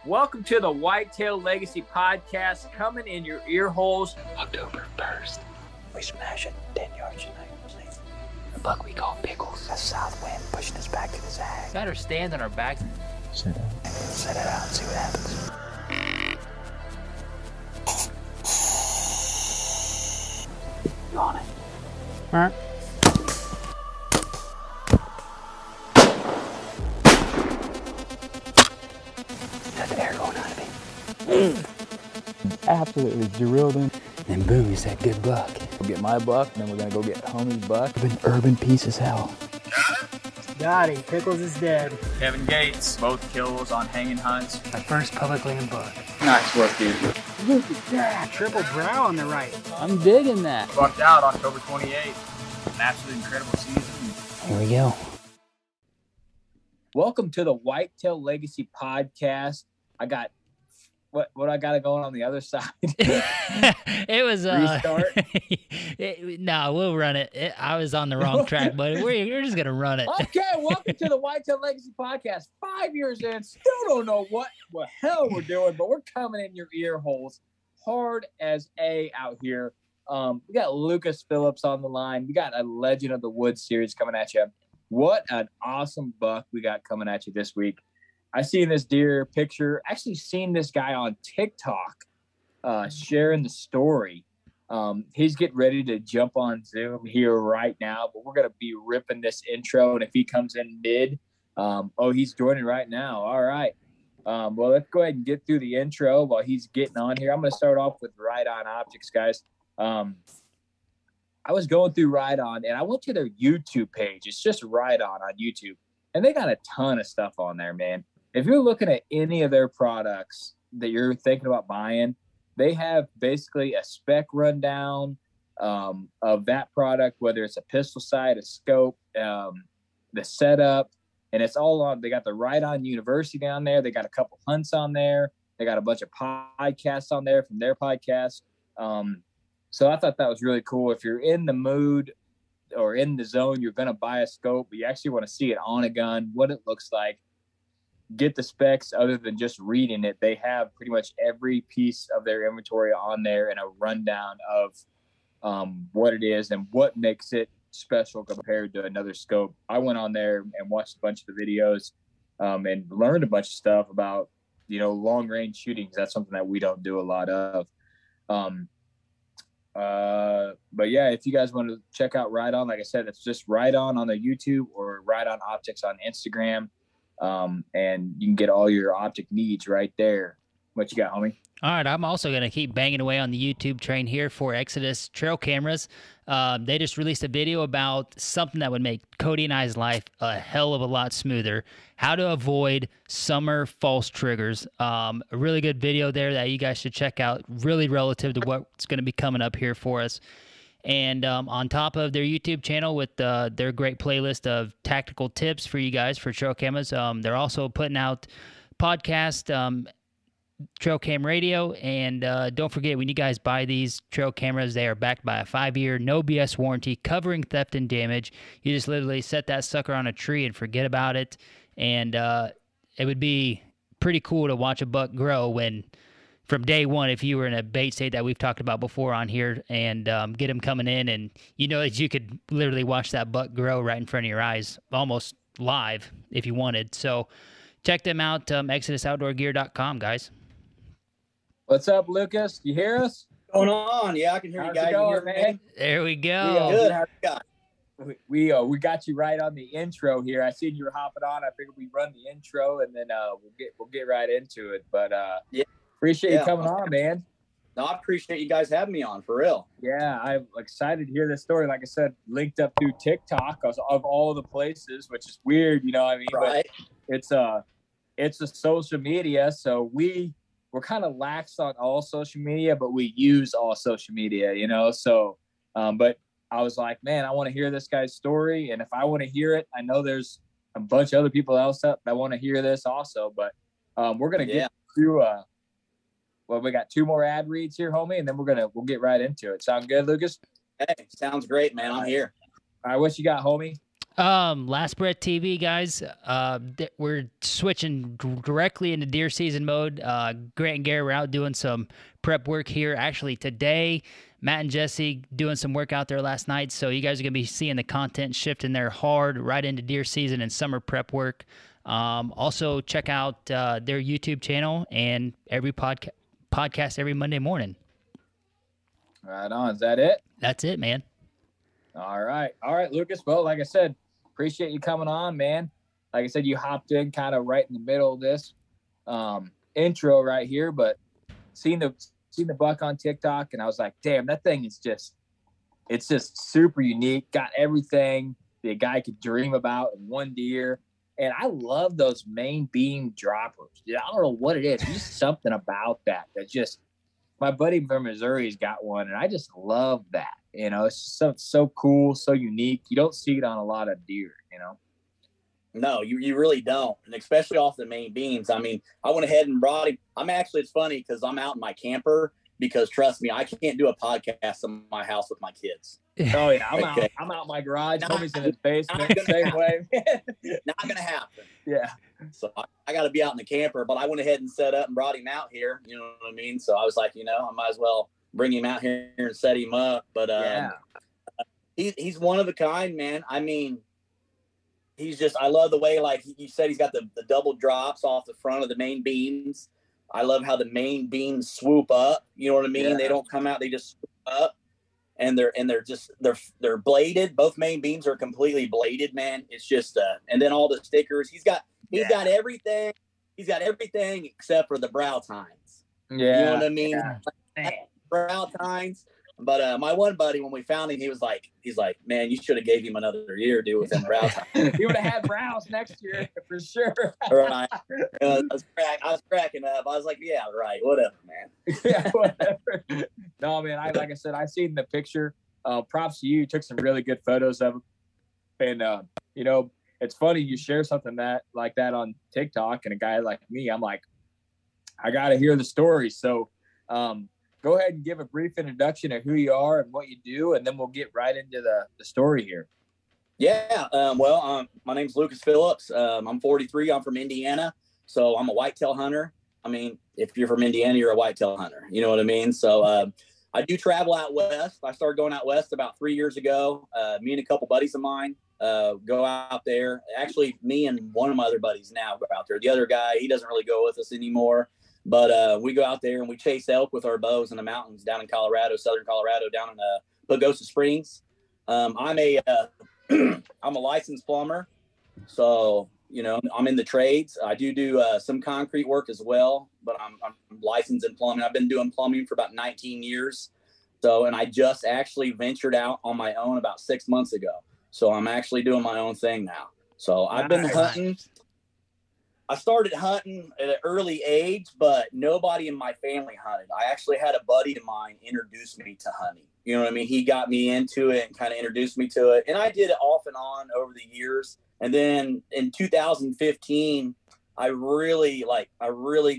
Welcome to the Whitetail Legacy Podcast, coming in your ear holes. October 1st. We smash it 10 yards tonight. The buck we call Pickles. A south wind pushing us back to the zag. Got our stands on our backs. Set it out and see what happens. You on it? All right. Got the air going out of me. Absolutely drilled him. Then boom, you said good buck. Go get my buck, and then we're gonna go get homie's buck. An urban piece as hell. Got him. Pickles is dead. Kevin Gates, both kills on hanging hunts. My first public land buck. Nice work, dude. Look at that. Triple brow on the right. I'm digging that. Bucked out October 28th. An absolutely incredible season. Here we go. Welcome to the Whitetail Legacy Podcast. I got what I got going on the other side. It was Restart? No, we'll run it. I was on the wrong track, but we're just gonna run it. Okay, welcome to the Whitetail Legacy Podcast. 5 years in, still don't know what the hell we're doing, but we're coming in your ear holes hard as A out here. We got Lucas Phillips on the line. We got a Legend of the Woods series coming at you. What an awesome buck we got coming at you this week. I seen this deer picture, actually seen this guy on TikTok sharing the story. He's getting ready to jump on Zoom here right now, but we're going to be ripping this intro. And if he comes in mid, he's joining right now. All right. Well, let's go ahead and get through the intro while he's getting on here. I'm going to start off with Right On Optics, guys. I was going through Right On, and I went to their YouTube page. It's just Right On YouTube, and they got a ton of stuff on there, man. If you're looking at any of their products that you're thinking about buying, they have basically a spec rundown of that product, whether it's a pistol sight, a scope, the setup, and it's all on. They got the Right On University down there. They got a couple hunts on there. They got a bunch of podcasts on there from their podcast. So I thought that was really cool. If you're in the mood or in the zone, you're going to buy a scope, but you actually want to see it on a gun, what it looks like, get the specs other than just reading it. They have pretty much every piece of their inventory on there and a rundown of what it is and what makes it special compared to another scope. I went on there and watched a bunch of the videos and learned a bunch of stuff about, long range shooting. That's something that we don't do a lot of. But yeah, if you guys want to check out Right On, like I said, it's just Right On the YouTube or Right On Optics on Instagram. And you can get all your optic needs right there. What you got, homie? All right, I'm also going to keep banging away on the YouTube train here for Exodus trail cameras. They just released a video about something that would make Cody and I's life a hell of a lot smoother. How to avoid summer false triggers. A really good video there that you guys should check out, really relative to what's going to be coming up here for us. And on top of their YouTube channel with their great playlist of tactical tips for you guys for trail cameras, they're also putting out podcast Trail Cam Radio. And don't forget, when you guys buy these trail cameras, they are backed by a 5-year no BS warranty covering theft and damage. You just literally set that sucker on a tree and forget about it. And it would be pretty cool to watch a buck grow when, from day one, if you were in a bait state that we've talked about before on here, and get them coming in, and that you could literally watch that buck grow right in front of your eyes, almost live if you wanted. So check them out, ExodusOutdoorGear.com, guys. What's up, Lucas? You hear us? Going on? Yeah, I can hear you guys. How's it going, man? There we go. Good. How you guys? We got you right on the intro here. I seen you were hopping on. I figured we'd run the intro and then we'll get right into it. But yeah. Appreciate you coming on, man. No, I appreciate you guys having me on, for real. Yeah, I'm excited to hear this story. Like I said, linked up through TikTok of all the places, which is weird, what I mean? Right. But it's a social media, so we're kind of lax on all social media, but we use all social media, So, but I was like, man, I want to hear this guy's story, and if I want to hear it, I know there's a bunch of other people else that want to hear this also. But we're gonna get through. Well, we got 2 more ad reads here, homie, and then we'll get right into it. Sound good, Lucas? Hey, sounds great, man. I'm here. All right, what you got, homie? Last Breath TV, guys. We're switching directly into deer season mode. Grant and Gary were out doing some prep work here. Actually, today, Matt and Jesse doing some work out there last night. So you guys are going to be seeing the content shifting there hard right into deer season and summer prep work. Also, check out their YouTube channel and every podcast every Monday morning. Right on. Is that it? That's it, man. All right, Lucas. Well, like I said, appreciate you coming on, man. Like I said, you hopped in kind of right in the middle of this intro right here, but seen the buck on TikTok, and I was like, damn, that thing is it's just super unique. Got everything the guy could dream about in one deer, and I love those main beam droppers. Yeah, I don't know what it is. There's just something about that just. My buddy from Missouri's got one, and I just love that. You know, it's so cool, so unique. You don't see it on a lot of deer, you know? No, you really don't. And especially off the main beams. I mean, I went ahead and brought him. It's funny because I'm out in my camper because trust me, I can't do a podcast in my house with my kids. Oh yeah. I'm out in my garage. Homie's in his basement. Same way. Not going to happen. Yeah. So I got to be out in the camper, but I went ahead and set up and brought him out here. You know what I mean? So I was like, I might as well bring him out here and set him up. But he's one of a kind, man. I mean, I love the way, like you said, he's got the double drops off the front of the main beams. I love how the main beams swoop up. You know what I mean? Yeah. They don't come out; they just swoop up, and they're bladed. Both main beams are completely bladed, man. It's just and then all the stickers. He's got everything. He's got everything except for the brow tines. Yeah, you know what I mean? Yeah. Brow tines. But my one buddy, when we found him, he's like, man, you should have gave him another year, dude, with them brows. He would have had brows next year for sure. Right. I was cracking up. I was like, yeah, right, whatever, man. Yeah, whatever. No, man. Like I said, I seen the picture. Props to you. You took some really good photos of him. And it's funny you share something like that on TikTok, and a guy like me, I'm like, I got to hear the story. So, go ahead and give a brief introduction of who you are and what you do, and then we'll get right into the story here. Yeah. My name's Lucas Phillips. I'm 43. I'm from Indiana. So I'm a whitetail hunter. I mean, if you're from Indiana, you're a whitetail hunter. You know what I mean? So I do travel out west. I started going out west about 3 years ago. Me and a couple buddies of mine go out there. Actually, me and one of my other buddies now go out there. The other guy, he doesn't really go with us anymore. But we go out there and we chase elk with our bows in the mountains down in Colorado, southern Colorado, down in Pagosa Springs. I'm a licensed plumber, so I'm in the trades. I do some concrete work as well, but I'm licensed in plumbing. I've been doing plumbing for about 19 years. And I just actually ventured out on my own about 6 months ago. So I'm actually doing my own thing now. So I've been hunting. I started hunting at an early age, but nobody in my family hunted. I actually had a buddy of mine introduce me to hunting. You know what I mean? He got me into it and kind of introduced me to it. And I did it off and on over the years. And then in 2015, I really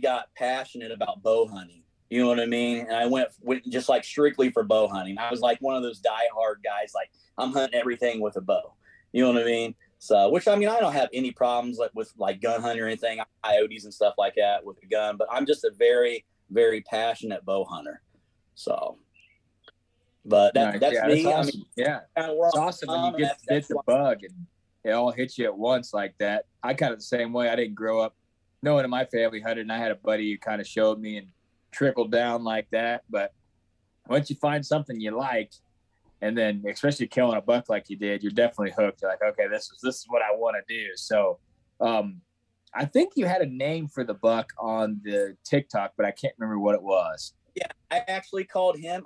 got passionate about bow hunting. You know what I mean? And I went just like strictly for bow hunting. I was like one of those diehard guys, like I'm hunting everything with a bow. You know what I mean? So, which, I mean, I don't have any problems with gun hunting or anything, coyotes and stuff like that with a gun, but I'm just a very, very passionate bow hunter. So, but that's me. That's awesome. I mean, it's awesome when you get the bug and it all hits you at once like that. I kind of the same way. I didn't grow up. No one in my family hunted, and I had a buddy who kind of showed me and trickled down like that. But once you find something you like, and then especially killing a buck like you did, you're definitely hooked. You're like, okay, this is what I want to do. So I think you had a name for the buck on the TikTok, but I can't remember what it was. Yeah, I actually called him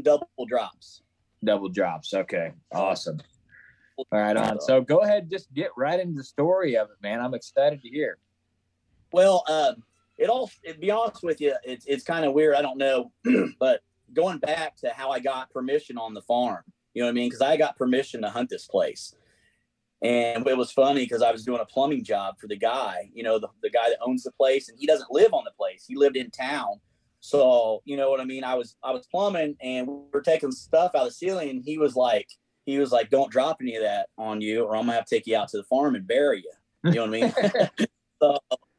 Double Drops. Double Drops. Okay, awesome. All right, on. So go ahead and just get right into the story of it, man. I'm excited to hear. Well, to be honest with you, it's kind of weird. I don't know, but going back to how I got permission on the farm, you know what I mean? Because I got permission to hunt this place. And it was funny because I was doing a plumbing job for the guy, the guy that owns the place, and he doesn't live on the place. He lived in town. So, you know what I mean? I was plumbing, and we were taking stuff out of the ceiling, and he was like, he was like, don't drop any of that on you or I'm gonna have to take you out to the farm and bury you. You know what I mean?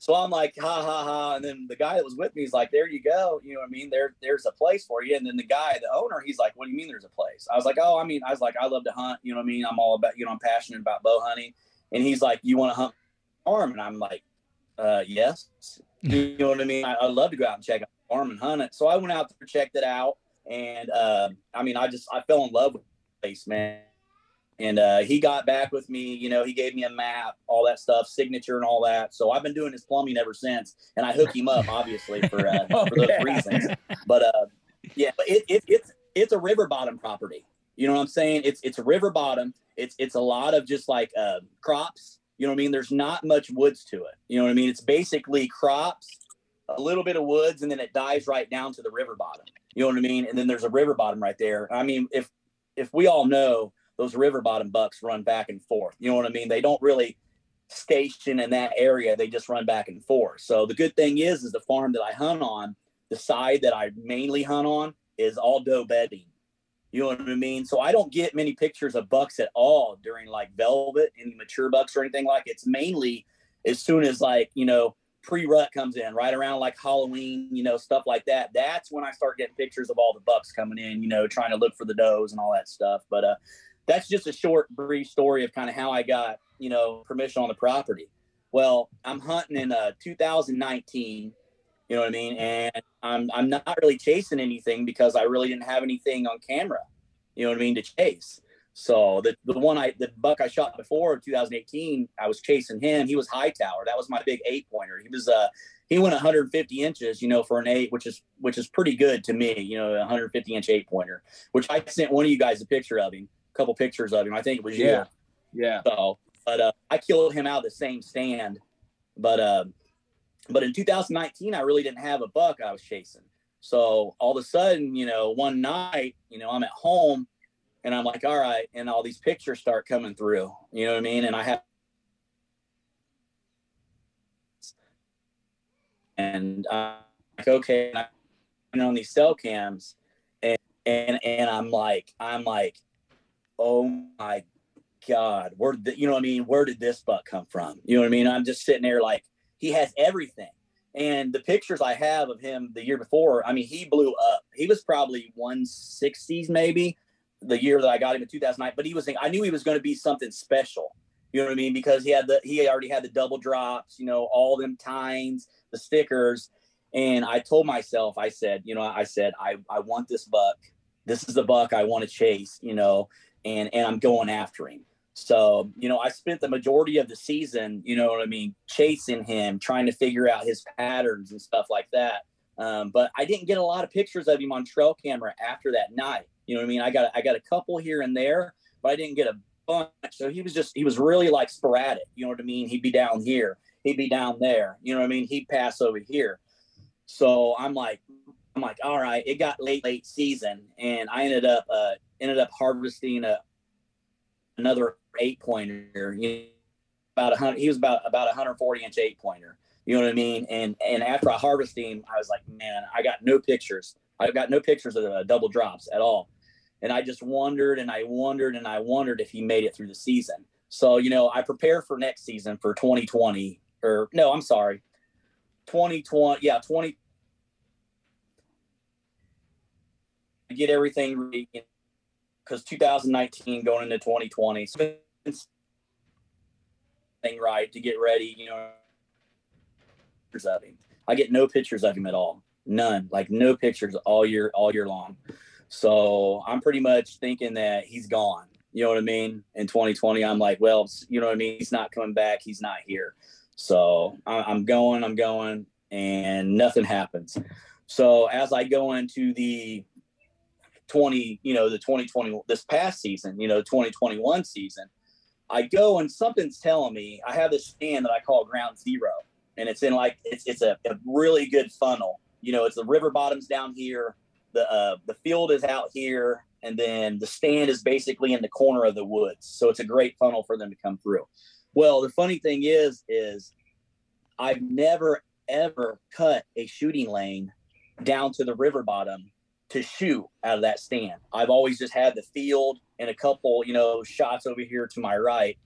So I'm like, ha, ha, ha. And then the guy that was with me is like, there you go. You know what I mean? There's a place for you. And then the guy, the owner, he's like, what do you mean there's a place? I was like, I love to hunt. You know what I mean? I'm all about, I'm passionate about bow hunting. And he's like, you want to hunt farm? And I'm like, yes. You know what I mean? I'd love to go out and check out the farm and hunt it. So I went out there, checked it out. And I fell in love with the place, man. And he got back with me, he gave me a map, all that stuff, signature and all that. So I've been doing his plumbing ever since. And I hook him up, obviously, for those reasons. But, but it's a river bottom property. You know what I'm saying? It's a river bottom. It's a lot of just like crops. You know what I mean? There's not much woods to it. You know what I mean? It's basically crops, a little bit of woods, and then it dives right down to the river bottom. You know what I mean? And then there's a river bottom right there. I mean, if we all know, those river bottom bucks run back and forth. You know what I mean? They don't really station in that area. They just run back and forth. So the good thing is the farm that I hunt on, the side that I mainly hunt on is all doe bedding. You know what I mean? So I don't get many pictures of bucks at all during like velvet, any mature bucks or anything like it. It's mainly as soon as like, pre-rut comes in, right around like Halloween, stuff like that. That's when I start getting pictures of all the bucks coming in, trying to look for the does and all that stuff. But, that's just a short, brief story of kind of how I got, permission on the property. Well, I'm hunting in 2019, you know what I mean? And I'm not really chasing anything because I really didn't have anything on camera, you know what I mean, to chase. So the buck I shot before 2018, I was chasing him. He was Hightower. That was my big 8-pointer. He went 150 inches, for an 8, which is pretty good to me, 150-inch 8-pointer, which I sent one of you guys a picture of him. Couple pictures of him. I think it was you. Yeah. So, but I killed him out of the same stand. But in 2019, I really didn't have a buck I was chasing. So all of a sudden, one night, I'm at home and I'm like, all right. And all these pictures start coming through, you know what I mean? And I have, and I'm like, okay. And on these cell cams and I'm like, oh my God, where did this buck come from? You know what I mean? I'm just sitting there like, he has everything. And the pictures I have of him the year before, I mean, he blew up. He was probably 160s maybe the year that I got him in 2009, but I knew he was going to be something special. You know what I mean? Because he already had the double drops, all them tines, the stickers. And I told myself, I said, I want this buck. This is the buck I want to chase, and I'm going after him. So, I spent the majority of the season, chasing him, trying to figure out his patterns and stuff like that. But I didn't get a lot of pictures of him on trail camera after that night. You know what I mean? I got a couple here and there, but I didn't get a bunch. So he was really like sporadic. You know what I mean? He'd be down here. He'd be down there. You know what I mean? He'd pass over here. So I'm like, all right, it got late season and I ended up harvesting another 8-pointer, he was about 140-inch 8-pointer, you know what I mean? And after I harvested him, I was like, man, I got no pictures. I've got no pictures of the double drops at all. And I just wondered if he made it through the season. So, I prepare for next season for 2020 2020. Yeah. 20. Get everything ready because 2019 going into 2020 thing right to get ready, of him. I get no pictures of him at all. None, like no pictures all year long. So I'm pretty much thinking that he's gone. You know what I mean? In 2020, I'm like, well, you know what I mean? He's not coming back. He's not here. So I'm going and nothing happens. So as I go into the 2020, this past season, 2021 season, I go and something's telling me I have this stand that I call Ground Zero. And it's in it's a really good funnel. It's the river bottoms down here. The field is out here. And then the stand is basically in the corner of the woods. So it's a great funnel for them to come through. Well, the funny thing is I've never, ever cut a shooting lane down to the river bottom to shoot out of that stand. I've always just had the field and a couple, shots over here to my right.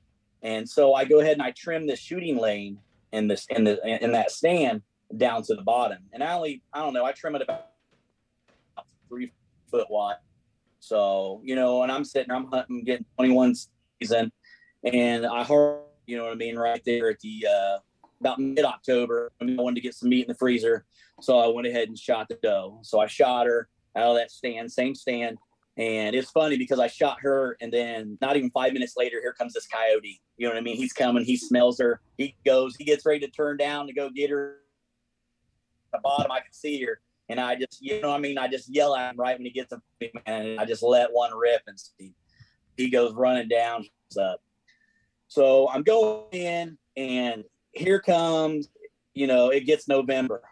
And so I go ahead and I trim the shooting lane in that stand down to the bottom. And I trim it about 3 foot wide. So, and I'm hunting, getting 21 season, and I heard, right there at the, about mid-October, I wanted to get some meat in the freezer. So I went ahead and shot the doe. So I shot her out of that stand, same stand. And it's funny because I shot her, and then not even 5 minutes later, here comes this coyote. You know what I mean? He's coming. He smells her. He gets ready to turn down to go get her. At the bottom, I can see her. And I just, I just yell at him right when he gets up, man. And I just let one rip, and he goes running down. Up. So I'm going in, and here comes, it gets November.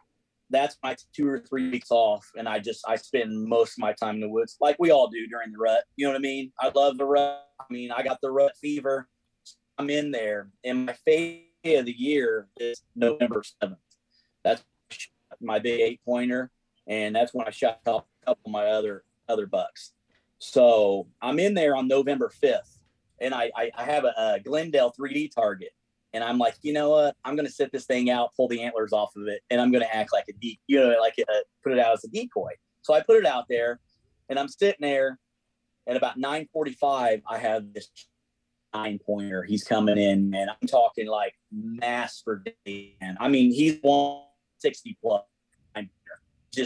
That's my 2 or 3 weeks off. And I spend most of my time in the woods like we all do during the rut. You know what I mean? I love the rut. I got the rut fever. I'm in there, and my favorite day of the year is November 7th. That's my big 8-pointer. And that's when I shot a couple of my other bucks. So I'm in there on November 5th, and I have a Glendale 3D target. And I'm like, you know what? I'm going to set this thing out, pull the antlers off of it, and I'm going to act like put it out as a decoy. So I put it out there, and I'm sitting there. At about 9:45, I have this 9-pointer. He's coming in, and I'm talking like master day. And he's 160 plus.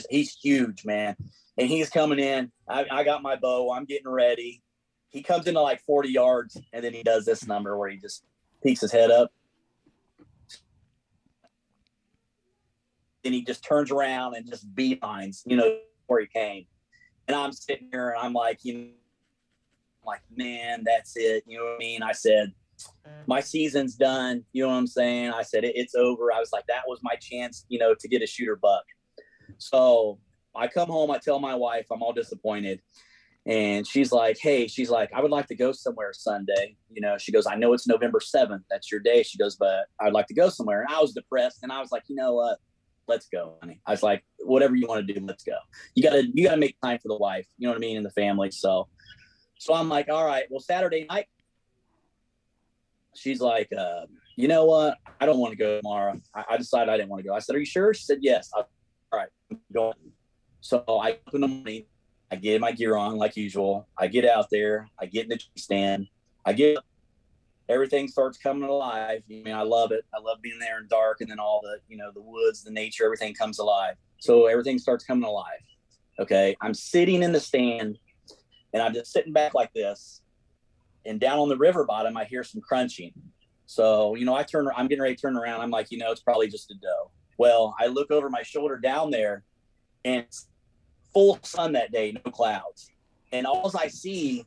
He's huge, man. And he's coming in. I got my bow. I'm getting ready. He comes into like 40 yards, and then he does this number where he just peeks his head up. Then he just turns around and just beelines, where he came. And I'm sitting here, and I'm like, man, that's it. You know what I mean? I said, my season's done. You know what I'm saying? I said, it's over. I was like, that was my chance, to get a shooter buck. So I come home, I tell my wife, I'm all disappointed. And she's like, I would like to go somewhere Sunday. She goes, I know it's November 7th. That's your day. She goes, but I'd like to go somewhere. And I was depressed. And I was like, you know what? Let's go, honey. I was like, whatever you want to do, let's go. You gotta make time for the wife, you know what I mean? And the family. So I'm like, all right, well, Saturday night, she's like, you know what? I don't want to go tomorrow. I decided I didn't want to go. I said, are you sure? She said, yes. All right, I'm going. So I up in the morning, I get my gear on like usual. I get out there, I get in the tree stand, everything starts coming alive. I love it. I love being there in dark, and then all the, the woods, the nature, everything comes alive. So everything starts coming alive. Okay. I'm sitting in the stand, and I'm just sitting back like this, and down on the river bottom, I hear some crunching. So, I'm getting ready to turn around. I'm like, it's probably just a doe. Well, I look over my shoulder down there, and it's full sun that day, no clouds. And all I see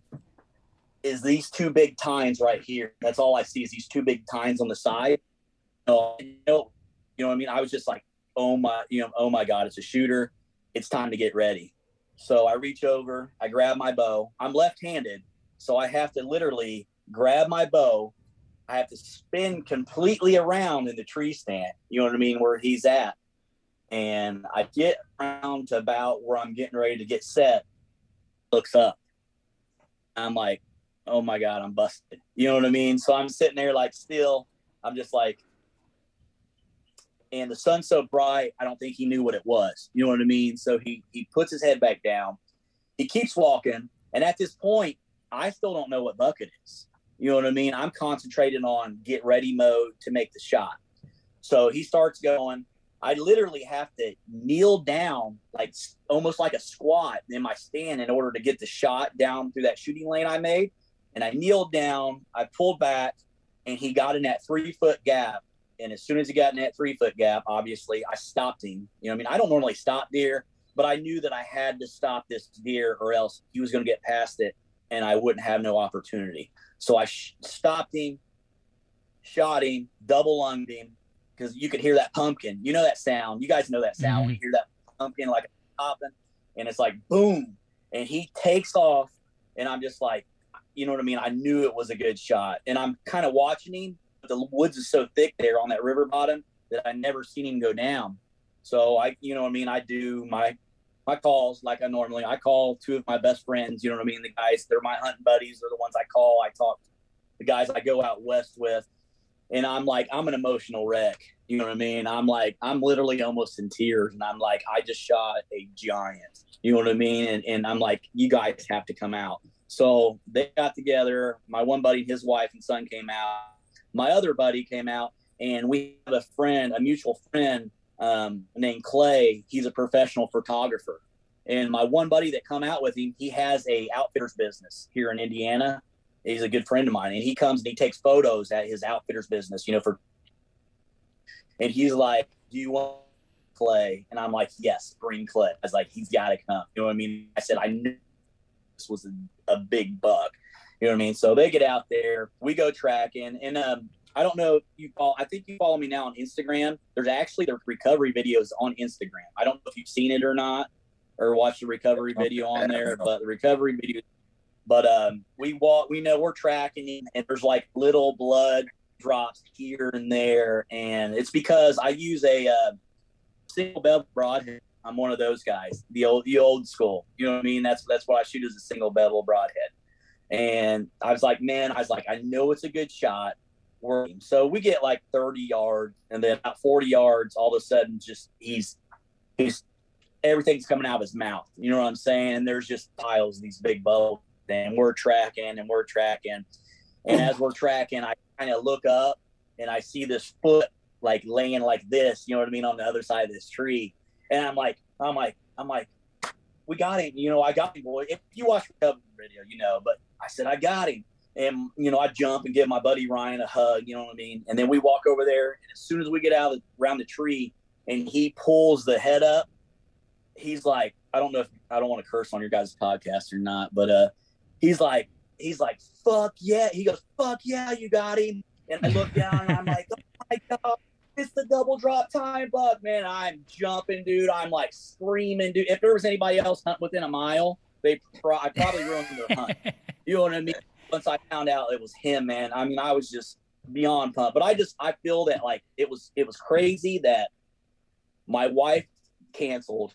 is these 2 big tines right here. That's all I see is these 2 big tines on the side. You know what I mean? I was just like, oh my God, it's a shooter. It's time to get ready. So I reach over, I grab my bow. I'm left-handed, so I have to literally grab my bow. I have to spin completely around in the tree stand, you know what I mean, where he's at. And I get around to about where I'm getting ready to get set, looks up. I'm like, oh my God, I'm busted. You know what I mean? So I'm sitting there like still, I'm just like, and the sun's so bright, I don't think he knew what it was. You know what I mean? So he puts his head back down. He keeps walking. And at this point, I still don't know what buck it is. You know what I mean? I'm concentrating on get ready mode to make the shot. So he starts going. I literally have to kneel down, like almost like a squat in my stand in order to get the shot down through that shooting lane I made. And I kneeled down, I pulled back, and he got in that 3-foot gap. And as soon as he got in that 3-foot gap, obviously I stopped him. You know what I mean? I don't normally stop deer, but I knew that I had to stop this deer or else he was going to get past it and I wouldn't have no opportunity. So I stopped him, shot him, double lunged him, because you could hear that pumpkin. You know that sound. You guys know that sound when you hear that pumpkin like popping, and it's like boom, and he takes off, and I'm just like, you know what I mean? I knew it was a good shot, and I'm kind of watching him, but the woods is so thick there on that river bottom that I never seen him go down. So I, you know what I mean? I do my my calls like I call two of my best friends, you know what I mean? The guys, they're my hunting buddies. They're the ones I call. I talk to the guys I go out west with. And I'm like, I'm an emotional wreck. You know what I mean? I'm literally almost in tears. And I'm like, I just shot a giant. You know what I mean? And I'm like, you guys have to come out. So they got together. My one buddy, his wife and son came out. My other buddy came out. And we have a mutual friend named Clay. He's a professional photographer. And my one buddy that come out with him, he has a outfitter's business here in Indiana. He's a good friend of mine. And he comes and he takes photos at his outfitter's business, and he's like, do you want Clay? And I'm like, yes, bring Clay. I was like, he's got to come. You know what I mean? I said, I knew this was a big buck. You know what I mean? So they get out there. We go tracking. And I don't know if I think you follow me now on Instagram. There's recovery videos on Instagram. I don't know if you've seen it or not, or watched the recovery video on there, but the recovery video. But we're tracking, and there's like little blood drops here and there. And it's because I use a single bevel broadhead. I'm one of those guys, the old school. You know what I mean? That's what I shoot, as a single bevel broadhead. And I was like, I know it's a good shot. So we get like 30 yards, and then about 40 yards, all of a sudden, just he's everything's coming out of his mouth. You know what I'm saying? And there's just piles of these big bubbles, and we're tracking. And as we're tracking, I kind of look up and I see this foot like laying like this, you know what I mean, on the other side of this tree. And I'm like, we got him. You know, I got him, boy. If you watch the recovery video, you know, but I said, I got him. And, you know, I jump and give my buddy Ryan a hug, you know what I mean? And then we walk over there, and as soon as we get around the tree and he pulls the head up, he's like, I don't want to curse on your guys' podcast or not, but he's like, fuck yeah. He goes, fuck yeah, you got him. And I look down and I'm like, oh my God, it's the double drop time buck, man. I'm jumping, dude. I'm like screaming, dude. If there was anybody else hunting within a mile, I probably ruined their hunt. You know what I mean? Once I found out it was him, man, I mean, I was just beyond pumped. But I feel that like it was crazy that my wife canceled.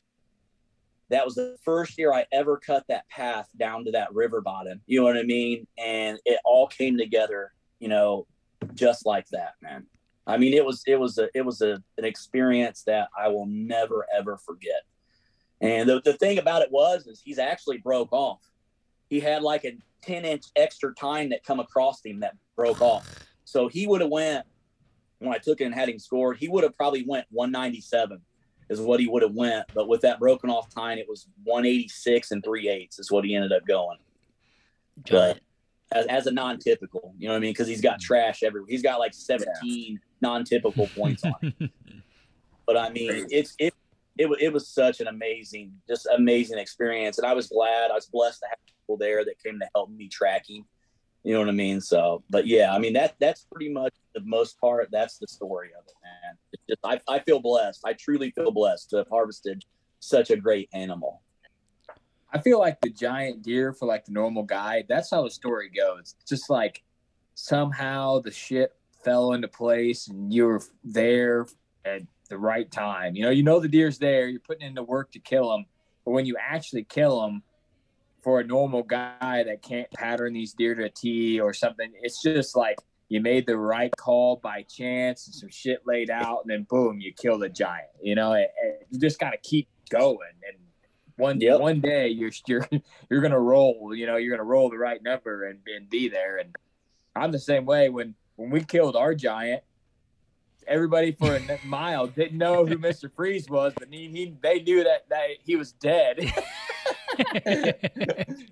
That was the first year I ever cut that path down to that river bottom. You know what I mean? And it all came together, you know, just like that, man. I mean, it was an experience that I will never ever forget. And the thing about it is he's actually broke off. He had like a 10-inch extra tine that come across him that broke off. So he would have went, when I took it and had him scored, he would have probably went 197 is what he would have went. But with that broken off tine, it was 186 and 3/8 is what he ended up going. But as a non-typical, you know what I mean? Because he's got trash everywhere. He's got like 17 non-typical points on it. But I mean, it was such an amazing experience. And I was blessed to have people there that came to help me track him. You know what I mean? So, but yeah, I mean, that's pretty much the most part. That's the story of it, man. It's just, I feel blessed. I truly feel blessed to have harvested such a great animal. I feel like the giant deer, for like the normal guy, that's how the story goes. It's just like somehow the shit fell into place and you were there at the right time. You know the deer's there. You're putting in the work to kill them. But when you actually kill them, for a normal guy that can't pattern these deer to a T or something, it's just like you made the right call by chance and some shit laid out, and then boom, you kill the giant. You know, and you just got to keep going. And one day you're gonna roll. You know, you're gonna roll the right number and be there. And I'm the same way. When we killed our giant, everybody for a mile didn't know who Mr. Freeze was, but they knew that he was dead.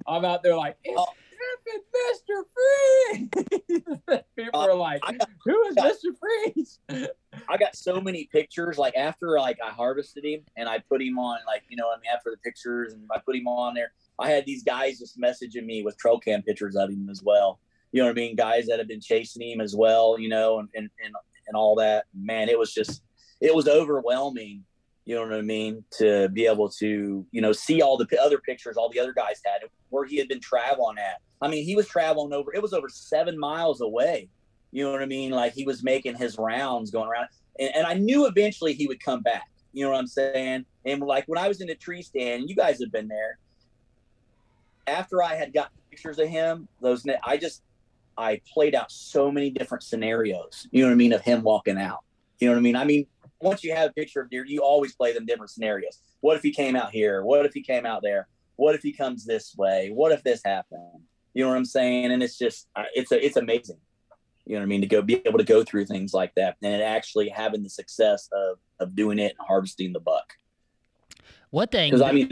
I'm out there like, it's Mr. Freeze. People are like, who is Mr. Freeze? I got so many pictures. Like after I harvested him and I put him on, like, you know what I mean, after the pictures and I put him on there, I had these guys just messaging me with trail cam pictures of him as well. You know what I mean? Guys that have been chasing him as well, you know, and all that. Man, it was overwhelming. You know what I mean? To be able to, you know, see all the other pictures all the other guys had, where he had been traveling at. I mean, he was traveling it was over 7 miles away. You know what I mean? Like he was making his rounds going around. And I knew eventually he would come back. You know what I'm saying? And like when I was in the tree stand, you guys have been there. After I had got pictures of him, I played out so many different scenarios, you know what I mean, of him walking out. You know what I mean? I mean, once you have a picture of deer, you always play them different scenarios. What if he came out here? What if he came out there? What if he comes this way? What if this happened? You know what I'm saying? And it's just, it's amazing. You know what I mean? To be able to go through things like that and actually having the success of doing it and harvesting the buck. One thing, because I mean,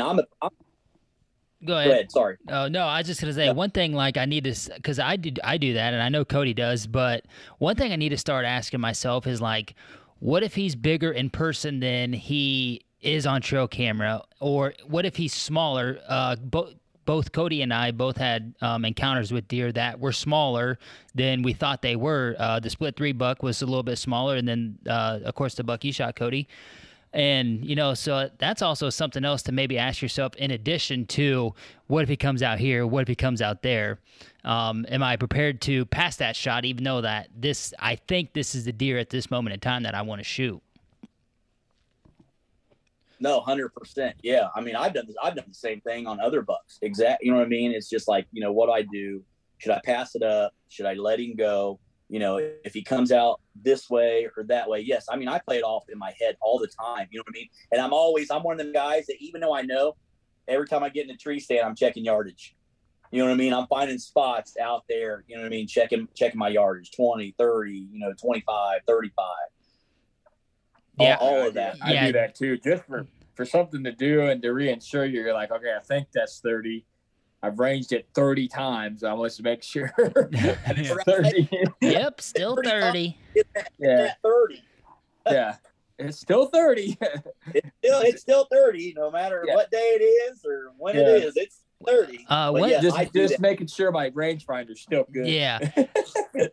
Go ahead. Sorry. Oh no, I was just gonna say one thing. Like I need to, because I do that, and I know Cody does. But one thing I need to start asking myself is like, what if he's bigger in person than he is on trail camera, or what if he's smaller? Both Cody and I both had encounters with deer that were smaller than we thought they were. The split 3 buck was a little bit smaller, and then of course the buck you shot, Cody. And, you know, so that's also something else to maybe ask yourself in addition to what if he comes out here? What if he comes out there? Am I prepared to pass that shot, even though I think this is the deer at this moment in time that I want to shoot? No, 100%. Yeah. I mean, I've done the same thing on other bucks. Exactly. You know what I mean? It's just like, you know, what do I do? Should I pass it up? Should I let him go? You know, if he comes out this way or that way, yes. I mean, I play it off in my head all the time. You know what I mean? And I'm one of them guys that even though I know, every time I get in a tree stand, I'm checking yardage. You know what I mean? I'm finding spots out there, you know what I mean? Checking my yardage, 20, 30, 25, 35. Yeah. All of that. I do that too, just for something to do and to reassure you. You're like, okay, I think that's 30. I've ranged it 30 times. I want to make sure. 30. Yep, still 30. It's 30. Yeah, it's still 30. It's still 30, no matter what day it is or when it is. It's 30. Just making sure my rangefinder's still good. Yeah.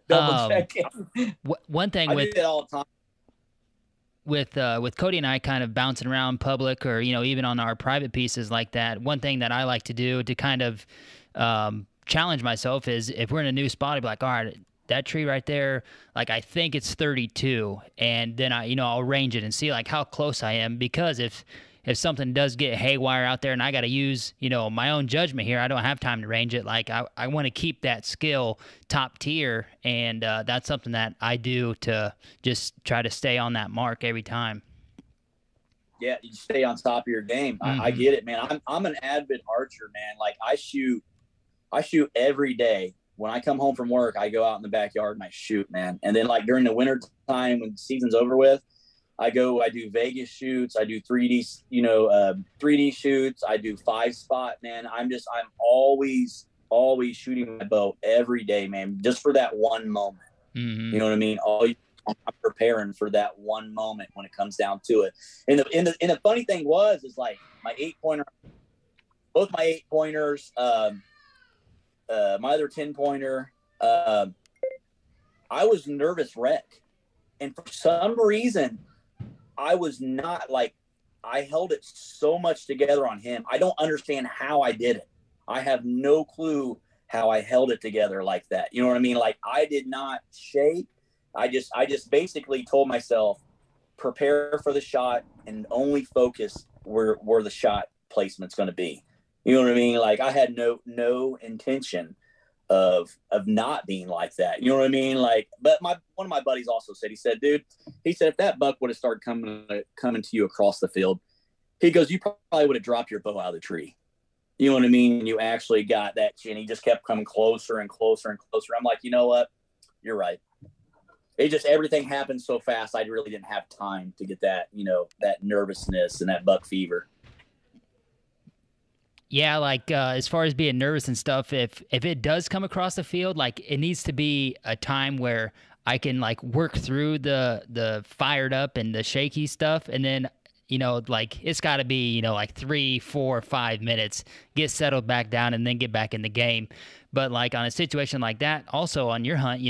Double checking. One thing I do that all the time. With Cody and I kind of bouncing around public or, you know, even on our private pieces like that, one thing that I like to do to kind of challenge myself is if we're in a new spot, I'd be like, all right, that tree right there, like I think it's 32. And then I'll range it and see like how close I am, because if something does get haywire out there and I got to use, you know, my own judgment here, I don't have time to range it. Like I want to keep that skill top tier. And that's something that I do to just try to stay on that mark every time. Yeah. You stay on top of your game. Mm-hmm. I get it, man. I'm an avid archer, man. Like I shoot every day. When I come home from work, I go out in the backyard and I shoot, man. And then like during the winter time when the season's over with, I do Vegas shoots. I do 3D, 3D shoots. I do 5-spot, man. I'm always shooting my bow every day, man, just for that one moment. Mm-hmm. You know what I mean? I'm preparing for that one moment when it comes down to it. And the funny thing is like my 8-pointer, both my 8-pointers, my other 10-pointer, I was nervous wreck. And for some reason, I was not like, I held it so much together on him. I don't understand how I did it. I have no clue how I held it together like that. You know what I mean? Like I did not shake. I just basically told myself, prepare for the shot and only focus where the shot placement's going to be. You know what I mean? Like I had no intention of not being like that. You know what I mean? Like, but one of my buddies also said, he said, if that buck would have started coming to you across the field, he goes, you probably would have dropped your bow out of the tree. You know what I mean? And you actually got that chin. He just kept coming closer and closer and closer. I'm like, you know what? You're right. Everything happened so fast. I really didn't have time to get that, that nervousness and that buck fever. Yeah, like as far as being nervous and stuff, if it does come across the field, like it needs to be a time where I can like work through the fired up and the shaky stuff, and then like it's got to be like 3, 4, 5 minutes, get settled back down, and then get back in the game. But like on a situation like that, also on your hunt,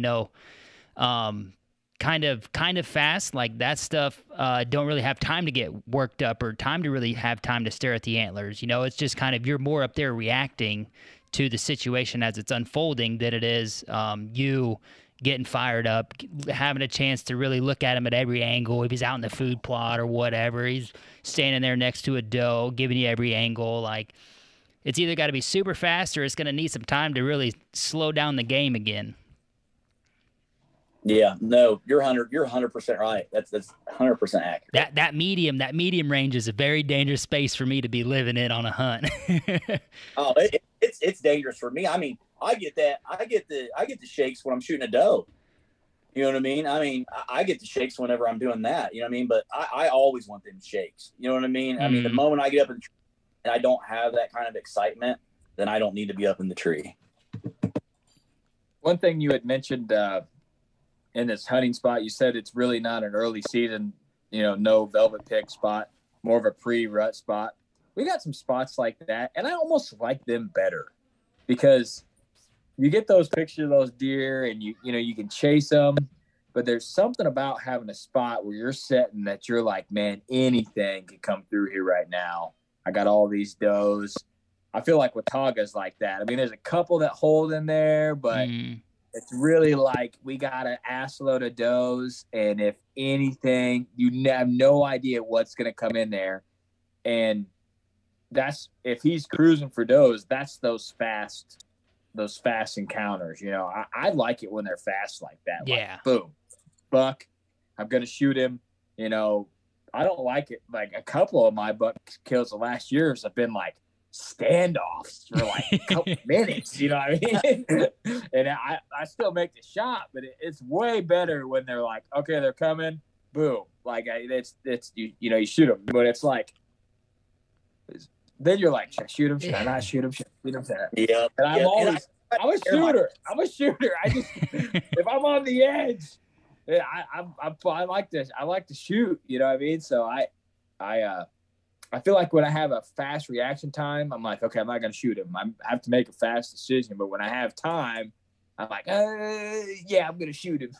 kind of fast, like that stuff don't really have time to get worked up or time to really have time to stare at the antlers. It's just kind of, you're more up there reacting to the situation as it's unfolding than it is you getting fired up, having a chance to really look at him at every angle. If he's out in the food plot or whatever, he's standing there next to a doe, giving you every angle. Like, it's either got to be super fast or it's going to need some time to really slow down the game again. Yeah, no, you're 100% right. That's 100% accurate. That medium range is a very dangerous space for me to be living in on a hunt. Oh, it's dangerous for me. I mean, I get the shakes when I'm shooting a doe. You know what I mean? I get the shakes whenever I'm doing that. You know what I mean? But I always want them shakes. You know what I mean? I mean, the moment I get up in the tree and I don't have that kind of excitement, then I don't need to be up in the tree. One thing you had mentioned in this hunting spot, you said it's really not an early season, no velvet pig spot, more of a pre-rut spot. We got some spots like that, and I almost like them better because you get those pictures of those deer and you can chase them, but there's something about having a spot where you're sitting that you're like, man, anything could come through here right now. I got all these does. I feel like Watauga's like that. I mean, there's a couple that hold in there, but it's really like we got an ass load of does, and if anything, you have no idea what's going to come in there. And that's, if he's cruising for does, that's those fast encounters. I like it when they're fast like that. Yeah. Like, boom, buck, I'm going to shoot him. I don't like it. Like, a couple of my buck kills the last years have been like standoffs for like a couple minutes, you know what I mean? And I still make the shot, but it's way better when they're like, okay, they're coming, boom. Like, it's you shoot them, but it's like, then you're like, should I shoot him? Should I not shoot him? Should I shoot him? Yeah. And I'm a shooter. I'm a shooter. I just, if I'm on the edge, I like this. I like to shoot, you know what I mean? So I feel like when I have a fast reaction time, I'm like, okay, I'm not going to shoot him. I have to make a fast decision. But when I have time, I'm like, yeah, I'm going to shoot him.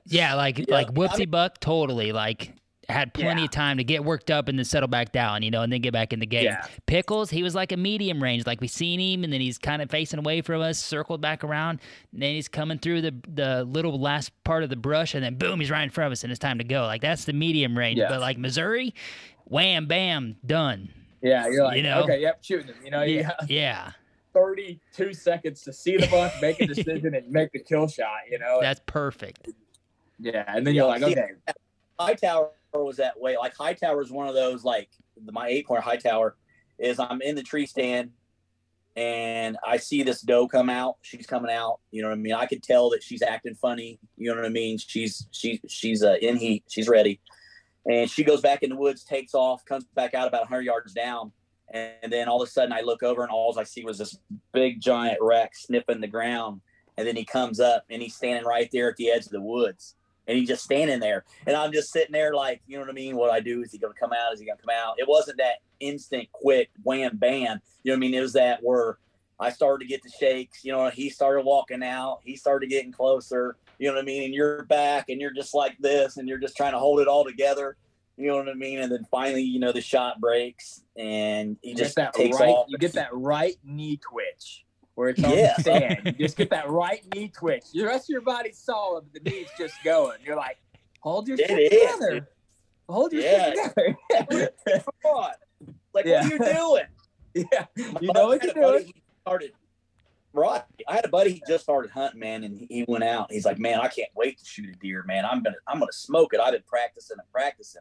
Yeah, like Whoopsie Buck, totally. Like, had plenty of time to get worked up and then settle back down, and then get back in the game. Yeah. Pickles, he was like a medium range. Like, we seen him, and then he's kind of facing away from us, circled back around, and then he's coming through the little last part of the brush, and then boom, he's right in front of us, and it's time to go. Like, that's the medium range. Yeah. But like Missouri, wham, bam, done. Yeah, you're like, okay, yep, shooting him. Yeah. 32 seconds to see the buck, make a decision, and make the kill shot. That's perfect. Yeah, and then you're like, okay. Hightower was that way. Like, Hightower is one of those, like, my 8-point Hightower is I'm in the tree stand and I see this doe come out. She's coming out. You know what I mean? I could tell that she's acting funny. You know what I mean? She's in heat. She's ready. And she goes back in the woods, takes off, comes back out about 100 yards down. And then all of a sudden I look over and all I see was this big giant wreck sniffing the ground. And then he comes up and he's standing right there at the edge of the woods. And he's just standing there. And I'm just sitting there like, you know what I mean? What I do, is he going to come out? Is he going to come out? It wasn't that instant, quick, wham, bam. You know what I mean? It was that where I started to get the shakes. He started walking out. He started getting closer. You know what I mean? And you're back and you're just like this and you're just trying to hold it all together. You know what I mean? And then finally, the shot breaks and he just takes off. You get that right knee twitch where it's on the stand. You just get that right knee twitch. The rest of your body's solid, but the knee's just going. You're like, hold your shit together. Hold your shit together. Come on. Like, what are you doing? Yeah. You know what you're doing. Right. I had a buddy, he just started hunting, man, and he went out. He's like, man, I can't wait to shoot a deer, man. I'm gonna smoke it. I've been practicing.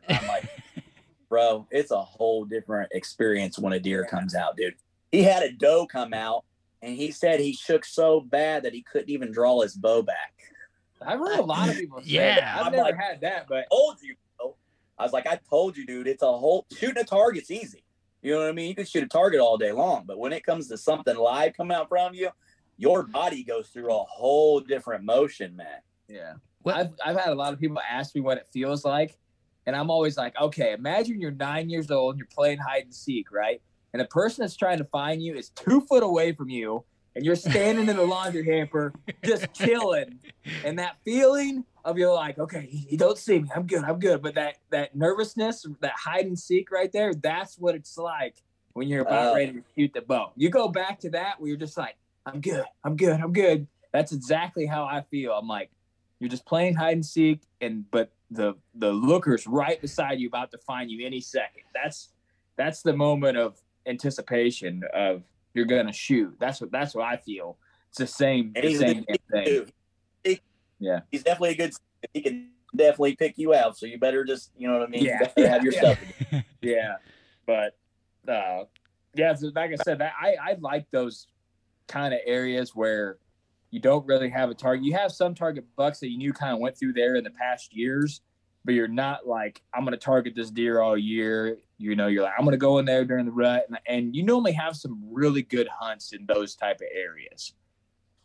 And I'm like, bro, it's a whole different experience when a deer comes out, dude. He had a doe come out, and he said he shook so bad that he couldn't even draw his bow back. I've heard a lot of people say that. I've never had that, but I told you, bro. I was like, I told you, dude. It's a whole shooting a target's easy. You know what I mean? You can shoot a target all day long, but when it comes to something live coming out from you, your body goes through a whole different motion, man. Yeah. I've had a lot of people ask me what it feels like, and I'm always like, okay, imagine you're 9 years old and you're playing hide and seek, right? And the person that's trying to find you is 2 foot away from you, and you're standing in the laundry hamper just chilling. And that feeling of you're like, okay, you don't see me. I'm good. But that nervousness, that hide and seek right there, that's what it's like when you're about ready to shoot the bow. You go back to that where you're just like, I'm good. That's exactly how I feel. I'm like, You're just playing hide and seek, but the looker's right beside you, about to find you any second. That's the moment of anticipation of you're gonna shoot. That's what I feel. It's the same thing. Yeah, he's definitely a good. He can definitely pick you out. So you better just, you know what I mean. Yeah, you better have your stuff. Yeah, but yeah, so like I said, that I like those kind of areas where you don't really have a target. You have some target bucks that you knew kind of went through there in the past years, but you're not like, I'm going to target this deer all year. You know, you're like, I'm going to go in there during the rut. And you normally have some really good hunts in those type of areas.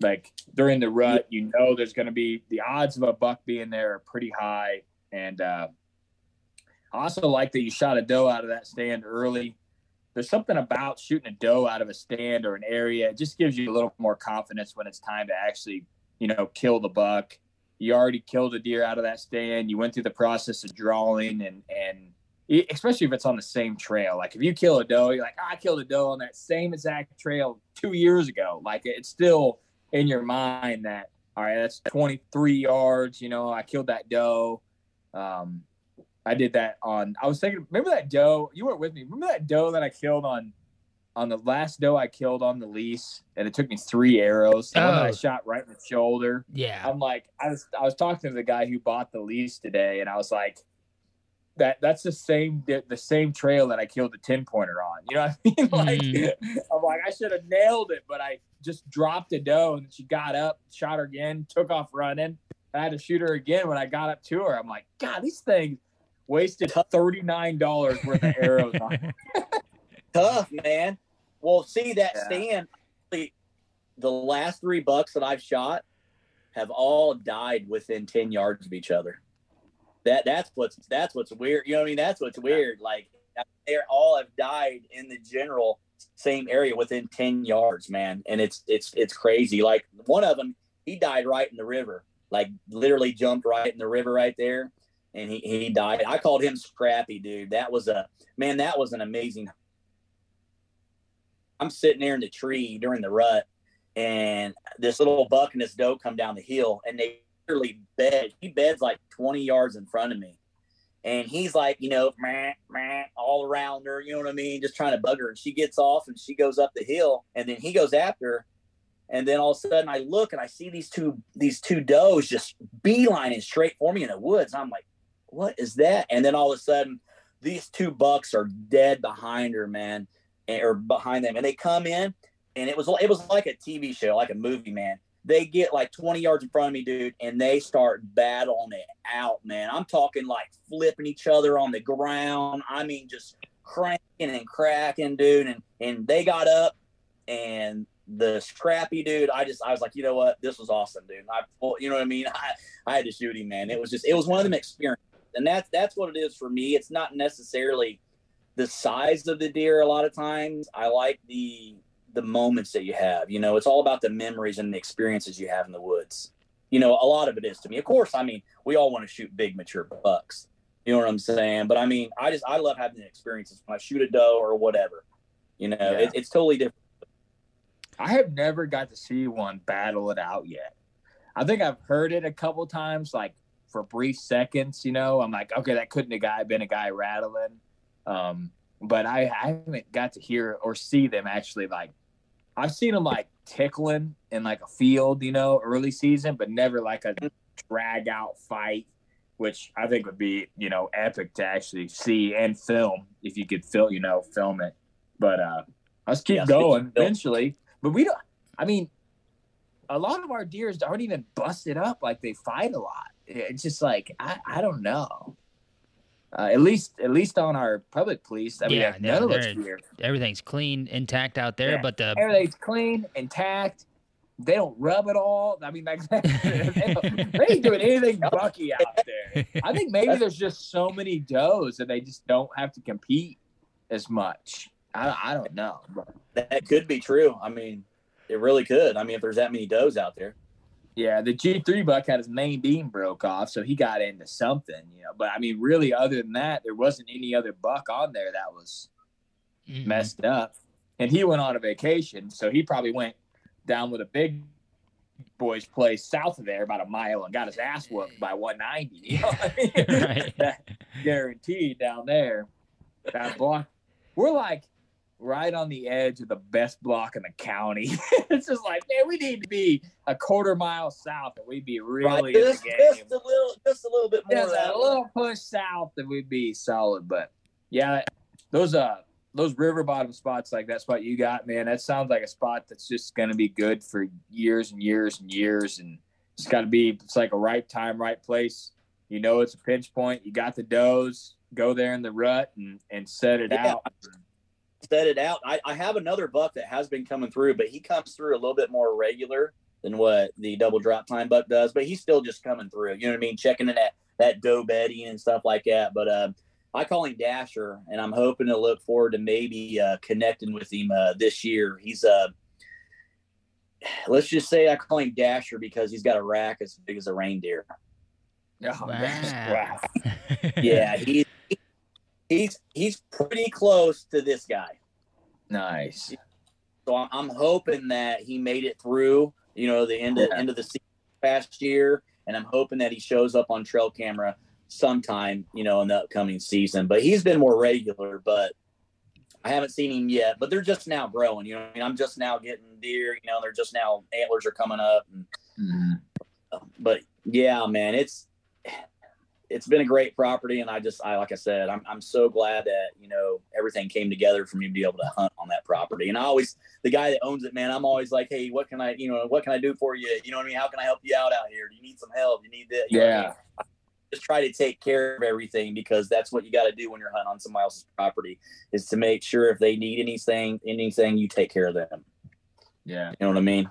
Like during the rut, you know, there's going to be the odds of a buck being there are pretty high. And I also like that you shot a doe out of that stand early. There's something about shooting a doe out of a stand or an area. It just gives you a little more confidence when it's time to actually, you know, kill the buck. You already killed a deer out of that stand. You went through the process of drawing and especially if it's on the same trail. Like if you kill a doe, you're like, I killed a doe on that same exact trail 2 years ago. Like it's still in your mind that, all right, that's 23 yards. You know, I killed that doe. I did that I was thinking, remember that doe? You weren't with me. Remember that doe that I killed on the last doe I killed on the lease, and it took me 3 arrows. The one that I shot right in the shoulder. Yeah. I'm like, I was talking to the guy who bought the lease today, and I was like, that's the same trail that I killed the 10-pointer on. You know what I mean? Like, I'm like, I should have nailed it, but I just dropped a doe, and she got up, shot her again, took off running. I had to shoot her again when I got up to her. I'm like, God, these things wasted $39 worth of arrows on it. Tough, man. Well, see that stand, the last 3 bucks that I've shot have all died within 10 yards of each other. That's what's weird. You know what I mean? That's what's weird. Like they all have died in the general same area within 10 yards, man. And it's crazy. Like one of them, he died right in the river, like literally jumped right in the river right there. And he died. I called him Scrappy, dude. That was an amazing. I'm sitting there in the tree during the rut, and this little buck and this doe come down the hill, and they literally bed. He beds like 20 yards in front of me. And he's like, you know, meh, meh, all around her, you know what I mean? Just trying to bug her. And she gets off and she goes up the hill, and then he goes after her. And then all of a sudden I look and I see these two does just beelining straight for me in the woods. I'm like, what is that? And then all of a sudden these 2 bucks are dead behind her, man, or behind them. And they come in, and it was like a TV show, like a movie, man. They get like 20 yards in front of me, dude, and they start battling it out, man. I'm talking like flipping each other on the ground. I mean, just cranking and cracking, dude. And they got up, and the Scrappy dude, I was like, you know what? This was awesome, dude. You know what I mean? I had to shoot him, man. It was one of them experiences. And that's what it is for me. It's not necessarily the size of the deer. A lot of times I like the moments that you have, you know, it's all about the memories and the experiences you have in the woods. You know, a lot of it is to me. Of course, I mean, we all want to shoot big, mature bucks. You know what I'm saying? But I mean, I love having the experiences when I shoot a doe or whatever. You know, it's totally different. I have never got to see one battle it out yet. I think I've heard it a couple times, like for brief seconds, you know. I'm like, okay, that couldn't have been a guy rattling. But I haven't got to hear or see them actually. Like, I've seen them like tickling in like a field, you know, early season, but never like a drag out fight, which I think would be, you know, epic to actually see and film if you could film it. But let's keep going eventually. But we don't, I mean, a lot of our deers aren't even busted up like they fight a lot. It's just like, I don't know. At least on our public police, I mean, none of those deer. Everything's clean, intact out there, but everything's clean, intact. They don't rub at all. I mean, like they ain't doing anything bucky out there. I think maybe there's just so many does that they just don't have to compete as much. I don't know. That could be true. I mean, it really could. I mean, if there's that many does out there. Yeah, the G3 buck had his main beam broke off, so he got into something, you know. But I mean, really, other than that, there wasn't any other buck on there that was messed up. And he went on a vacation, so he probably went down with a big boys' place south of there, about a mile, and got his ass whooped by 190. You know what I mean? Right. That guaranteed down there. That block, we're like right on the edge of the best block in the county. It's just like, man, we need to be a quarter mile south, and we'd be really in the game. Just a little bit more. Just a little push south, and we'd be solid. But yeah, those river bottom spots like that spot you got, man, that sounds like a spot that's just going to be good for years and years and years. And it's got to be, it's like a right time, right place. You know, it's a pinch point. You got the does, go there in the rut and set it out. Set it out. I have another buck that has been coming through, but he comes through a little bit more regular than what the double drop time buck does, but he's still just coming through. You know what I mean? Checking in that doe bedding and stuff like that. But, I call him Dasher, and I'm hoping to look forward to maybe connecting with him this year. He's let's just say I call him Dasher because he's got a rack as big as a reindeer. Oh, Wow. Yeah, he's pretty close to this guy. Nice. So I'm hoping that he made it through, you know, the end of the season past year, and I'm hoping that he shows up on trail camera sometime, you know, in the upcoming season. But he's been more regular, but I haven't seen him yet. But they're just now growing, you know what I mean? I'm just now getting deer, you know, they're just now, antlers are coming up. And, but yeah, man, it's been a great property, and I like I said, I'm so glad that, you know, everything came together for me to be able to hunt on that property. And the guy that owns it, man, I'm always like, hey, what can I do for you? You know what I mean? How can I help you out here? Do you need some help? You need this? You know what I mean? Just try to take care of everything, because that's what you got to do when you're hunting on somebody else's property, is to make sure if they need anything, you take care of them. Yeah. You know what I mean?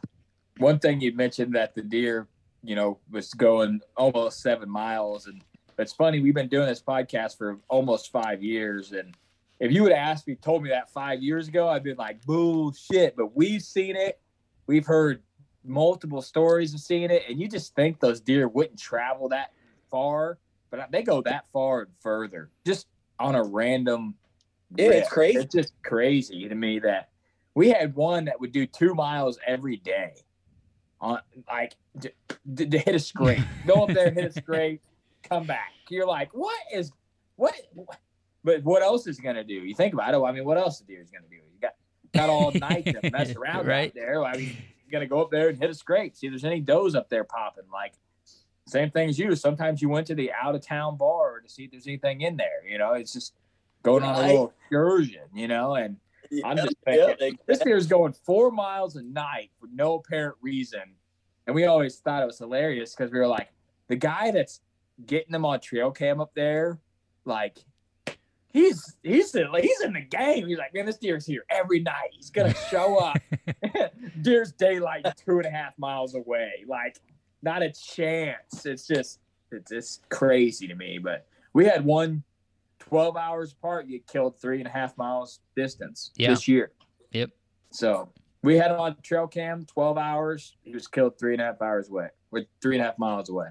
One thing you mentioned that the deer, you know, was going almost 7 miles. And it's funny, we've been doing this podcast for almost 5 years. And if you would have asked me, told me that 5 years ago, I'd been like, bullshit. But we've seen it. We've heard multiple stories of seeing it. And you just think those deer wouldn't travel that far, but they go that far and further just on a random rip. It's crazy. It's just crazy to me that we had one that would do 2 miles every day on, like, to hit a scrape, go up there, hit a scrape, come back. You're like, what? But what else is he gonna do? You think about it. I mean, what else the deer is gonna do? You got all night to mess around right out there. I mean, you're gonna go up there and hit a scrape, see if there's any does up there popping. Like, same thing as you. Sometimes you went to the out-of-town bar to see if there's anything in there. You know, it's just going on a little excursion, you know, and I'm just thinking, this deer's going 4 miles a night for no apparent reason. And we always thought it was hilarious because we were like, the guy that's getting them on trail cam up there, like, he's in the game. He's like, man, this deer's here every night. He's going to show up. Deer's daylight 2.5 miles away. Like, not a chance. It's crazy to me. But we had one 12 hours apart get killed 3.5 miles distance this year. Yep. So we had him on trail cam 12 hours. He was killed 3.5 hours away. We're 3.5 miles away.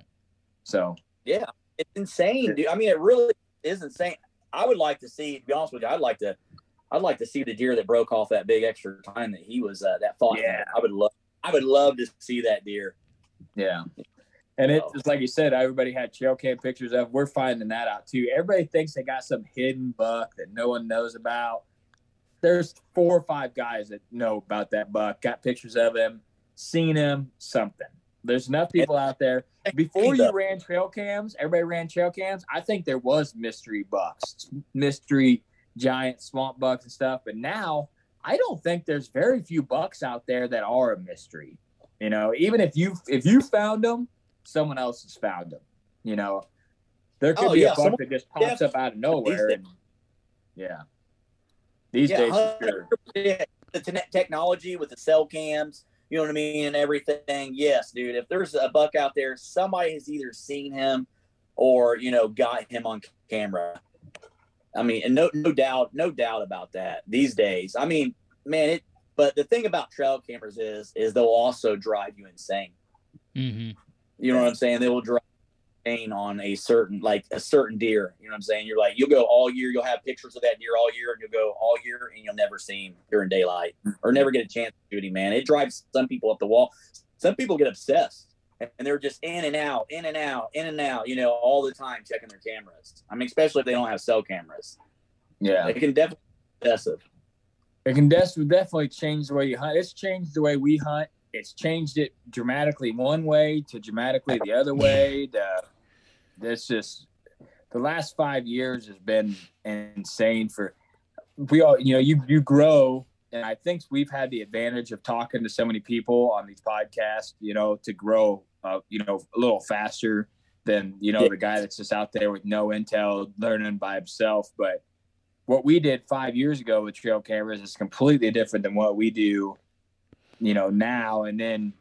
So yeah, it's insane, dude. I mean, it really is insane. I would like to see, to be honest with you, I'd like to see the deer that broke off that big extra time that he was that fought. Yeah. I would love to see that deer. Yeah. And it's just like you said, everybody had trail cam pictures of. We're finding that out too. Everybody thinks they got some hidden buck that no one knows about. There's 4 or 5 guys that know about that buck, got pictures of him, seen him, something. There's enough people out there. Before you ran trail cams, everybody ran trail cams. I think there was mystery bucks, mystery giant swamp bucks and stuff. But now I don't think there's very few bucks out there that are a mystery. You know, even if you found them, someone else has found them. You know, there could be a buck that just pops up out of nowhere. And, these days, for sure. The technology with the cell cams, you know what I mean, and everything. Yes, dude. If there's a buck out there, somebody has either seen him or, you know, got him on camera. I mean, and no doubt about that these days. I mean, man, but the thing about trail cameras is they'll also drive you insane. Mm-hmm. You know what I'm saying? They will drive you insane on a certain deer. You know what I'm saying? You're like, you'll go all year, you'll have pictures of that deer all year, and you'll go all year and you'll never see him during daylight or never get a chance to shoot him, man. It drives some people up the wall. some people get obsessed and they're just in and out, all the time checking their cameras. I mean, especially if they don't have cell cameras. Yeah. It can definitely be obsessive. It can definitely change the way you hunt. It's changed the way we hunt. It's changed it dramatically one way to dramatically the other way. It's just the last 5 years has been insane for we all. You grow, and I think we've had the advantage of talking to so many people on these podcasts. To grow, a little faster than the guy that's just out there with no intel, learning by himself. But what we did 5 years ago with trail cameras is completely different than what we do now. And then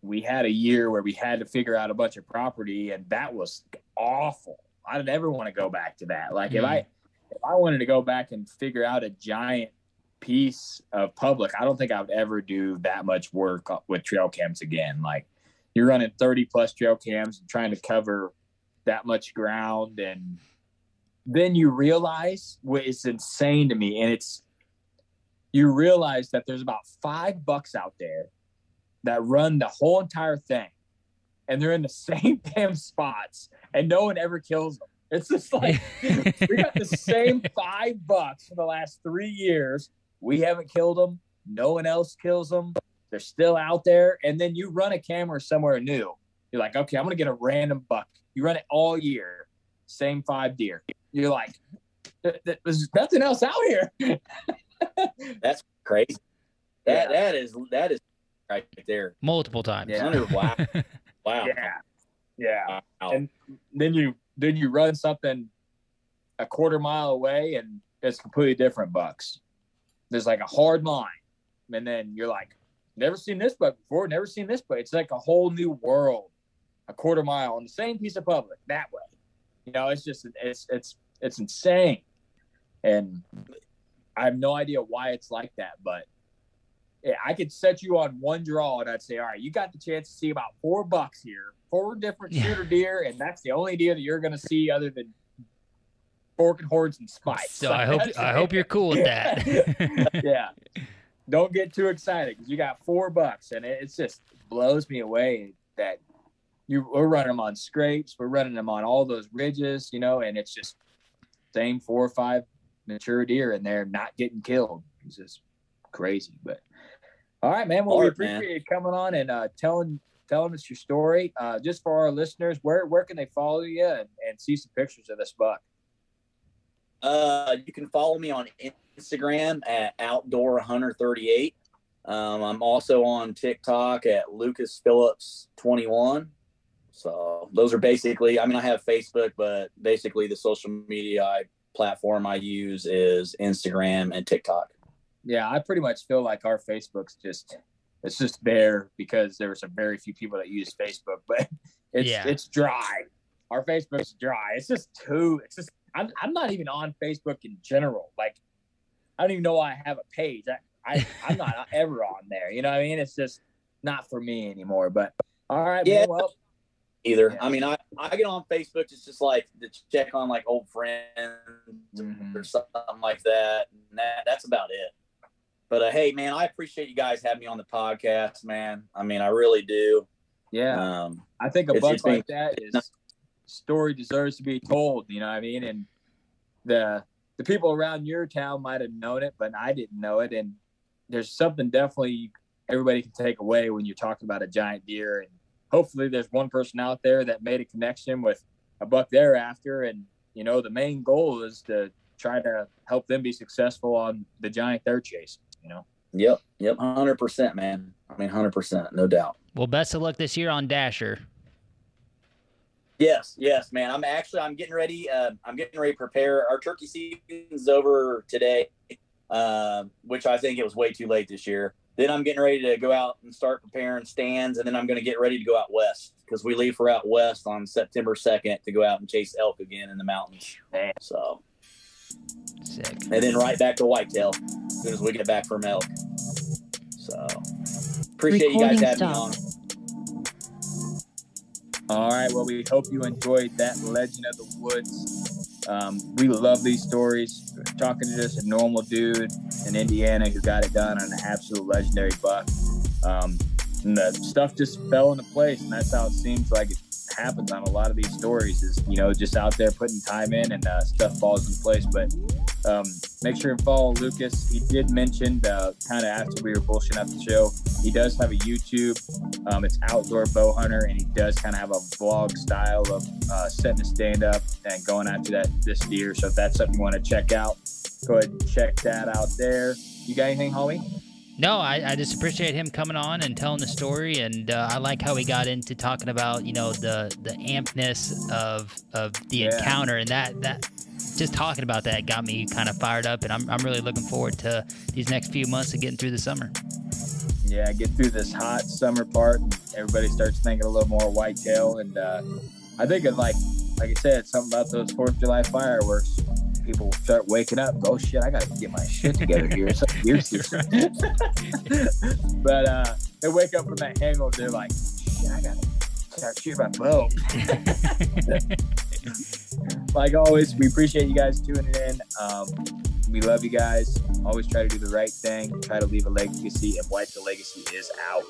we had a year where we had to figure out a bunch of property, and that was awful. I don't ever want to go back to that. Like if I wanted to go back and figure out a giant piece of public, I don't think I would ever do that much work with trail cams again. Like you're running 30 plus trail cams and trying to cover that much ground. And then you realize what is insane to me. And you realize that there's about 5 bucks out there that run the whole entire thing, and they're in the same damn spots, and no one ever kills them. It's just like we got the same 5 bucks for the last 3 years. We haven't killed them. No one else kills them. They're still out there. And then you run a camera somewhere new. You're like, okay, I'm going to get a random buck. You run it all year. Same 5 deer. You're like, there's nothing else out here. That's crazy. That is right there. Multiple times. Yeah. Wow. Yeah. Wow. And then you run something a quarter mile away, and it's completely different bucks. There's like a hard line, and then you're like, never seen this buck before, never seen this buck. It's like a whole new world. A quarter mile on the same piece of public that way. It's just it's insane, and I have no idea why it's like that, but I could set you on one draw and I'd say, all right, you got the chance to see about 4 bucks here, 4 different shooter deer, and that's the only deer that you're going to see other than fork and horns and spikes. So I hope you're cool with that. Yeah. Don't get too excited because you got 4 bucks, and it just blows me away that we're running them on scrapes, we're running them on all those ridges, and it's just same 4 or 5 mature deer, and they're not getting killed. It's just crazy. But all right, man. Well, we appreciate you coming on and telling us your story. Just for our listeners, where can they follow you and see some pictures of this buck? You can follow me on Instagram at Outdoor Hunter 38. I'm also on TikTok at Lucas Phillips 21. So those are basically, I have Facebook, but basically the social media platform I use is Instagram and TikTok. Yeah, I pretty much feel like our Facebook's just there because there are some very few people that use Facebook, but it's dry. Our Facebook's dry. I'm not even on Facebook in general. Like, I don't even know why I have a page. I'm not ever on there. You know what I mean? It's just not for me anymore. But all right, man, well. Either. Yeah. I get on Facebook just like to check on like old friends or something like that. And that's about it. But hey, man, I appreciate you guys having me on the podcast, man. I really do. Yeah. I think a buck like that story deserves to be told. You know what I mean? And the people around your town might have known it, but I didn't know it. And there's something definitely everybody can take away when you're talking about a giant deer. And hopefully there's one person out there that made a connection with a buck they're after. And, the main goal is to try to help them be successful on the giant they're chasing, Yep. 100%, man. 100%, no doubt. Well, best of luck this year on Dasher. Yes, man. I'm getting ready. I'm getting ready to prepare. Our turkey season's over today, which I think it was way too late this year. Then I'm getting ready to go out and start preparing stands, and then I'm going to get ready to go out west because we leave for out west on September 2nd to go out and chase elk again in the mountains. So, sick. And then right back to whitetail as soon as we get back from elk. So, appreciate you guys having me on. All right. Well, we hope you enjoyed that Legend of the Woods. We love these stories. Talking to just a normal dude in Indiana who got it done on an absolute legendary buck. And the stuff just fell into place, and that's how it seems like it happens on a lot of these stories is, just out there putting time in and stuff falls into place. But make sure and follow Lucas. He did mention kind of after we were bullshitting up the show, he does have a YouTube. It's Outdoor Bow Hunter, and he does kind of have a vlog style of setting a stand up and going after this deer. So if that's something you want to check out, go ahead and check that out there. You got anything, homie? No, I just appreciate him coming on and telling the story, and I like how he got into talking about the ampness of the encounter, and that just talking about that got me kind of fired up, and I'm really looking forward to these next few months of getting through the summer. Yeah, get through this hot summer part, and everybody starts thinking a little more whitetail, and I think like I said, something about those 4th of July fireworks. People start waking up. Oh shit! I gotta get my shit together here. It's deer season. But they wake up from that hangover. They're like, shit! I gotta start shooting my bow. Like always, we appreciate you guys tuning in. We love you guys. Always try to do the right thing. Try to leave a legacy, and Whitetail Legacy is out.